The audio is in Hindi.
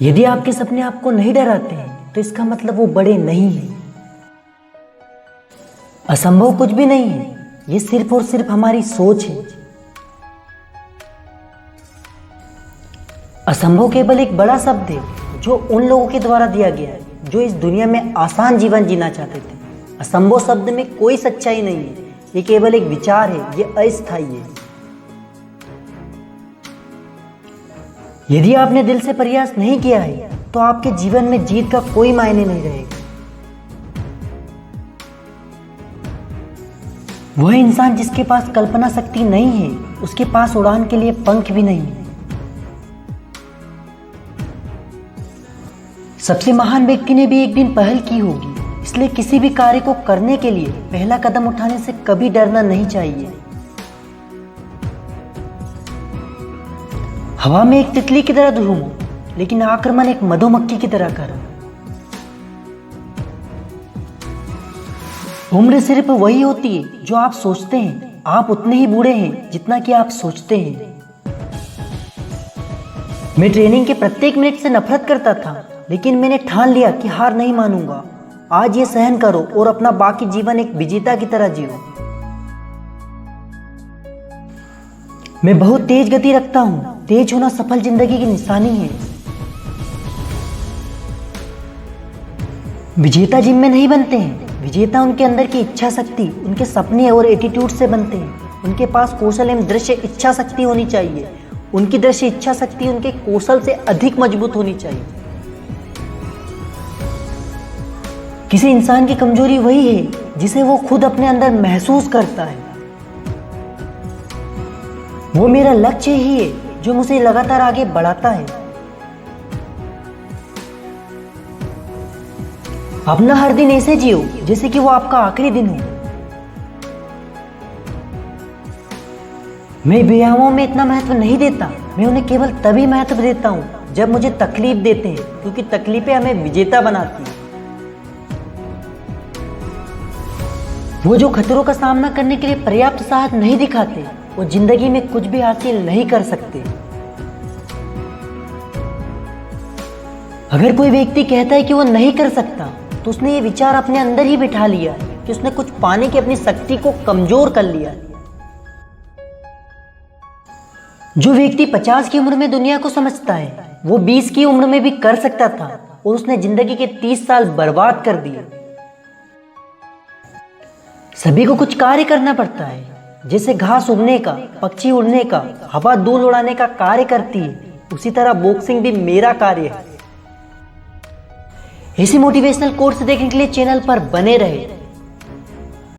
यदि आपके सपने आपको नहीं डराते हैं तो इसका मतलब वो बड़े नहीं हैं। असंभव कुछ भी नहीं है, ये सिर्फ और सिर्फ हमारी सोच है। असंभव केवल एक बड़ा शब्द है जो उन लोगों के द्वारा दिया गया है जो इस दुनिया में आसान जीवन जीना चाहते थे। असंभव शब्द में कोई सच्चाई नहीं है, ये केवल एक विचार है, ये अस्थायी है। यदि आपने दिल से प्रयास नहीं किया है तो आपके जीवन में जीत का कोई मायने नहीं रहेगा। वह इंसान जिसके पास कल्पना शक्ति नहीं है, उसके पास उड़ान के लिए पंख भी नहीं है। सबसे महान व्यक्ति ने भी एक दिन पहल की होगी, इसलिए किसी भी कार्य को करने के लिए पहला कदम उठाने से कभी डरना नहीं चाहिए। हवा में एक तितली की तरह घूमो, लेकिन आक्रमण एक मधुमक्खी की तरह करो। उम्र सिर्फ वही होती है जो आप सोचते हैं। आप उतने ही बूढ़े हैं जितना कि आप सोचते हैं। मैं ट्रेनिंग के प्रत्येक मिनट से नफरत करता था, लेकिन मैंने ठान लिया कि हार नहीं मानूंगा। आज ये सहन करो और अपना बाकी जीवन एक विजेता की तरह जियो। मैं बहुत तेज गति रखता हूँ। तेज होना सफल जिंदगी की निशानी है। विजेता जिम में नहीं बनते हैं, विजेता उनके अंदर की इच्छा शक्ति, उनके सपने और एटीट्यूड से बनते हैं। उनके पास कौशल एवं दृश्य इच्छा शक्ति होनी चाहिए। उनकी दृश्य इच्छा शक्ति उनके कौशल से अधिक मजबूत होनी चाहिए। किसी इंसान की कमजोरी वही है जिसे वो खुद अपने अंदर महसूस करता है। वो मेरा लक्ष्य ही है जो मुझे लगातार आगे बढ़ाता है। अपना हर दिन ऐसे जियो जैसे कि वो आपका आखिरी दिन हो। मैं व्यायामों में इतना महत्व नहीं देता, मैं उन्हें केवल तभी महत्व देता हूं जब मुझे तकलीफ देते हैं, क्योंकि तकलीफें हमें विजेता बनाती हैं। वो जो खतरों का सामना करने के लिए पर्याप्त साहस नहीं दिखाते, वो जिंदगी में कुछ भी हासिल नहीं कर सकते। अगर कोई व्यक्ति कहता है कि वो नहीं कर सकता, तो उसने ये विचार अपने अंदर ही बिठा लिया है कि उसने कुछ पाने की अपनी शक्ति को कमजोर कर लिया है। जो व्यक्ति 50 की उम्र में दुनिया को समझता है, वो 20 की उम्र में भी कर सकता था और उसने जिंदगी के 30 साल बर्बाद कर दिए। सभी को कुछ कार्य करना पड़ता है, जैसे घास उगने का, पक्षी उड़ने का, हवा धूल उड़ाने का कार्य करती है, उसी तरह बॉक्सिंग भी मेरा कार्य है। ऐसी मोटिवेशनल कोर्स देखने के लिए चैनल पर बने रहे।